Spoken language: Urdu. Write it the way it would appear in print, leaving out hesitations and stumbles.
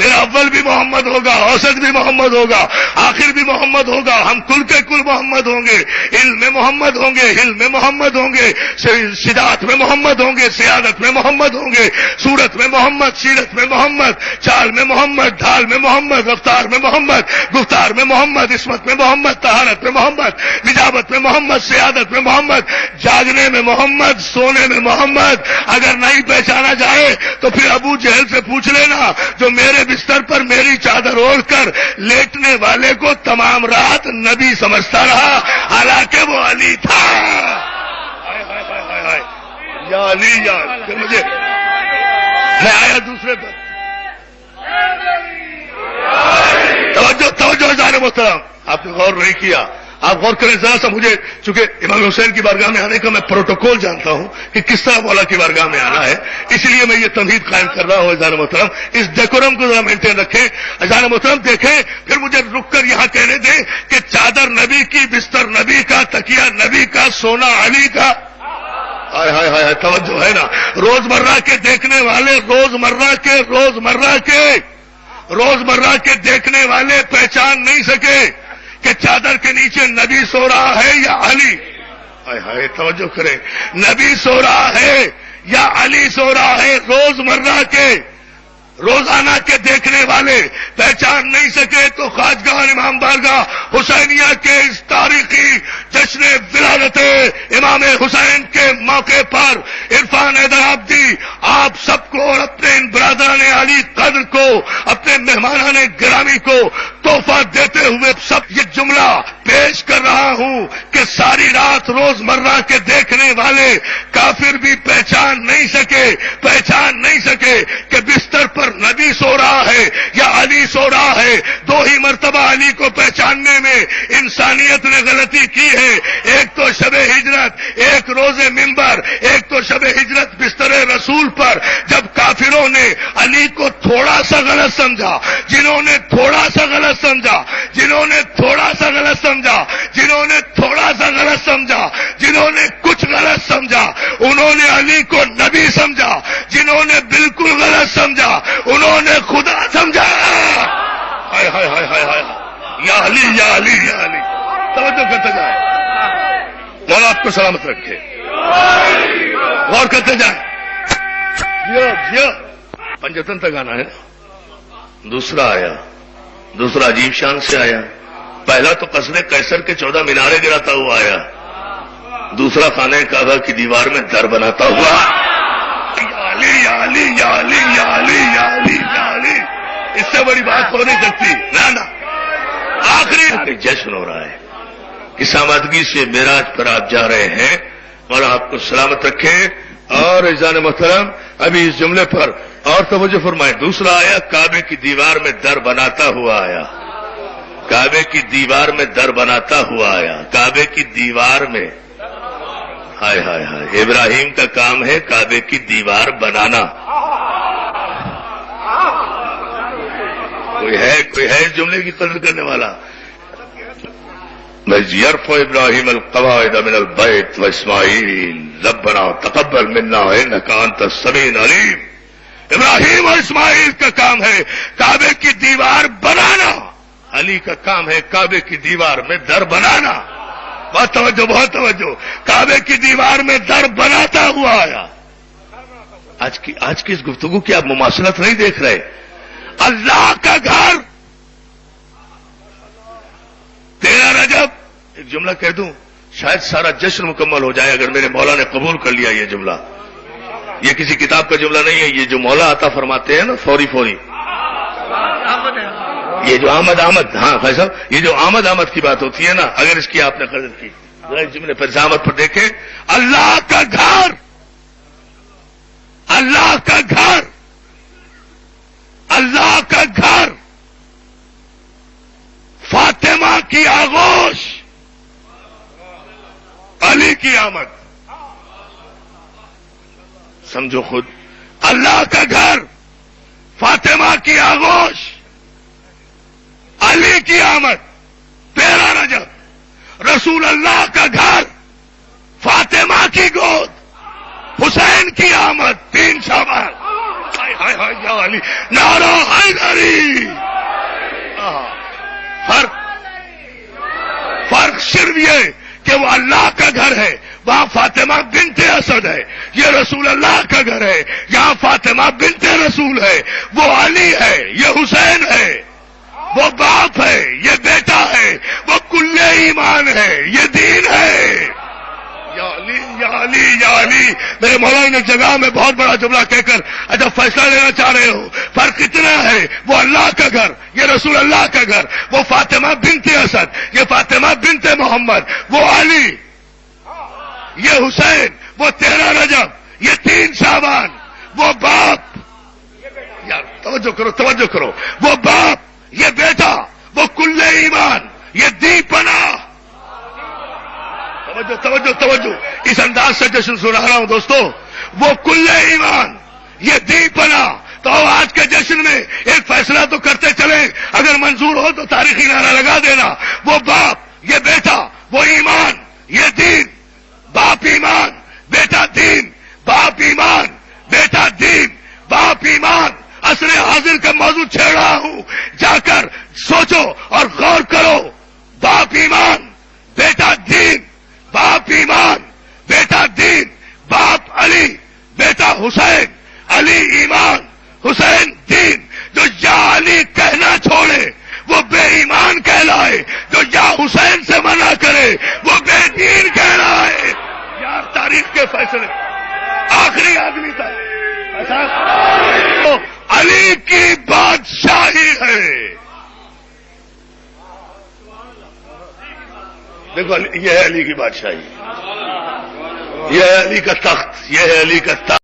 میرا اول بھی محمد ہوگا، اوسط بھی محمد ہوگا، آخر بھی محمد ہوگا، ہم کل کے کل محمد ہوں گے، علم میں محمد ہوں گے، حلم میں محمد ہوں گے، شجاعت میں محمد ہوں گے، سیادت میں محمد ہوں گے، صورت میں محمد، سیرت میں محمد، چال میں محمد، ڈھال میں محمد، رفتار میں محمد، گفتار میں محمد، عصمت میں محمد، طہارت میں محمد، نجابت میں محمد، سیادت میں محمد، جاگنے میں محمد، سونے میں محمد۔ اگر نہیں پہچانا جائے تو پھر ابو جہل سے پوچھ لینا جو میرے بستر پر میری چادر اوڑھ کر لیٹنے والے کو تمام رات نبی سمجھتا رہا، حالانکہ وہ علی تھا۔ یا علی یا پھر مجھے میں آیا دوسرے پر، توجہ ذرا محترم، آپ نے غور نہیں کیا، آپ غور کریں ذرا سا۔ مجھے چونکہ امام حسین کی بارگاہ میں آنے کا میں پروٹوکول جانتا ہوں کہ کس طرح مولا کی بارگاہ میں آنا ہے، اس لیے میں یہ تمہید قائم کر رہا ہوں۔ اذان محترم اس ڈیکورم کو ذرا مینٹین رکھیں۔ اذان محترم دیکھیں، پھر مجھے رک کر یہاں کہنے دیں کہ چادر نبی کی، بستر نبی کا، تکیہ نبی کا، سونا علی کا۔ ہائے ہائے ہائے، توجہ ہے نا؟ روزمرہ کے دیکھنے والے، روزمرہ کے دیکھنے والے پہچان نہیں سکے کہ چادر کے نیچے نبی سو رہا ہے یا علی۔ ہائے ہائے، توجہ کریں، نبی سو رہا ہے یا علی سو رہا ہے۔ روزمرہ کے، روزانہ کے دیکھنے والے پہچان نہیں سکے تو خواجگاہ امام بارگاہ حسینیہ کے اس تاریخی جشن ولادت امام حسین کے موقع پر عرفان حیدر عابدی آپ سب کو اور اپنے ان برادران علی قدر کو، اپنے مہمانان گرامی کو تحفہ دیتے ہوئے سب یہ جملہ پیش کر رہا ہوں کہ ساری رات روزمرہ کے دیکھنے والے کافر بھی پہچان نہیں سکے کہ بستر پر نبی سو رہا ہے یا علی سو رہا ہے۔ دو ہی مرتبہ علی کو پہچاننے میں انسانیت نے غلطی کی ہے، ایک تو شب ہجرت، ایک روز منبر، ایک تو شب ہجرت بستر رسول پر، جب کافروں نے علی کو تھوڑا سا غلط سمجھا، جنہوں نے کچھ غلط سمجھا، انہوں نے علی کو نبی سمجھا، جنہوں نے بالکل غلط سمجھا انہوں نے خدا سمجھا۔ ہائے ہائے ہائے ہائے ہائے، یا علی یا علی یا علی، توجہ کرتے جائیں، مولا آپ کو سلامت رکھے، غور کرتے جائیں۔ پنجتن تک آنا ہے، دوسرا آیا، دوسرا عجیب شان سے آیا۔ پہلا تو قصر قیصر کے 14 میناریں گراتا ہوا آیا، دوسرا خانہ کعبہ کی دیوار میں در بناتا ہوا۔ یا علی یا علی یا علی یا علی یا علی یا علی، اس سے بڑی بات ہو نہیں سکتی۔ نہ آخری جشن ہو رہا ہے، اس آمادگی سے معراج پر آپ جا رہے ہیں، اور آپ کو سلامت رکھے۔ اور عزیزان محترم ابھی اس جملے پر اور توجہ فرمائیں، دوسرا آیا کعبے کی دیوار میں در بناتا ہوا آیا، کعبے کی دیوار میں در بناتا ہوا آیا، کعبے کی دیوار میں۔ ہائے ہائے ہائے، ابراہیم کا کام ہے کعبے کی دیوار بنانا۔ کوئی ہے اس جملے کی قدر کرنے والا؟ یرفع ابراہیم القواعد من البیت واسماعیل ربنا تقبل منا انک انت السمیع العلیم۔ ابراہیم اور اسماعیل کا کام ہے کعبے کی دیوار بنانا، علی کا کام ہے کعبے کی دیوار میں در بنانا۔ بہت توجہ، بہت توجہ، کعبے کی دیوار میں در بناتا ہوا آیا۔ آج کی اس گفتگو کی آپ مماثلت نہیں دیکھ رہے۔ اللہ کا گھر، 13 رجب، ایک جملہ کہہ دوں شاید سارا جشن مکمل ہو جائے اگر میرے مولا نے قبول کر لیا یہ جملہ۔ یہ کسی کتاب کا جملہ نہیں ہے، یہ جو مولا عطا فرماتے ہیں نا فوری، یہ جو آمد، ہاں بھائی صاحب، یہ جو آمد کی بات ہوتی ہے نا، اگر اس کی آپ نے قدر کی، ذرا اس جملے پر زحمت پر دیکھیں۔ اللہ کا گھر، اللہ کا گھر، اللہ کا گھر، فاطمہ کی آغوش، علی کی آمد۔ سمجھو خود، اللہ کا گھر، فاطمہ کی آغوش، علی کی آمد، 13 رجب، رسول اللہ کا گھر، فاطمہ کی گود، حسین کی آمد، 3 شعبان۔ ہائے ہائے یا علی، نعرہ حیدری۔ فرق صرف یہ کہ وہ اللہ کا گھر ہے، وہاں فاطمہ بنت اسد ہے، یہ رسول اللہ کا گھر ہے، یہاں فاطمہ بنت رسول ہے، وہ علی ہے، یہ حسین ہے، وہ باپ ہے، یہ بیٹا ہے، وہ کل ایمان ہے، یہ دین ہے۔ یا علی یا علی یا علی۔ میرے مولانا نے جگہ میں بہت بڑا جملہ کہہ کر اچھا فیصلہ لینا چاہ رہے ہو، فرق اتنا ہے، وہ اللہ کا گھر، یہ رسول اللہ کا گھر، وہ فاطمہ بنت اسد، یہ فاطمہ بنت محمد، وہ علی، یہ حسین، وہ 13 رجب، یہ 3 شعبان، وہ باپ، یار توجہ کرو توجہ کرو، وہ باپ، یہ بیٹا، وہ کل ایمان، یہ دی پناہ۔ توجہ توجہ توجہ، اس انداز سے جشن سنا رہا ہوں دوستو، وہ کل ایمان، یہ دی پناہ۔ تو آج کے جشن میں ایک فیصلہ تو کرتے چلیں، اگر منظور ہو تو تاریخی نعرہ لگا دینا، وہ باپ، یہ بیٹا، وہ ایمان، یہ دین، باپ ایمان بیٹا دین، باپ ایمان بیٹا دین، باپ ایمان۔ عصر حاضر کا موضوع چھیڑ رہا ہوں، جا کر سوچو اور غور کرو، باپ ایمان بیٹا دین، باپ ایمان بیٹا دین، باپ علی بیٹا حسین، علی ایمان حسین دین۔ جو یا علی کہنا چھوڑے وہ بے ایمان کہلائے، جو یا حسین سے منع کرے وہ بے دین کہلائے۔ یار تاریخ کے فیصلے، آخری آدمی تھا، علی کی بادشاہی ہے۔ دیکھو یہ ہے علی کی بادشاہی، یہ ہے علی کا تخت، یہ ہے علی کا تخت۔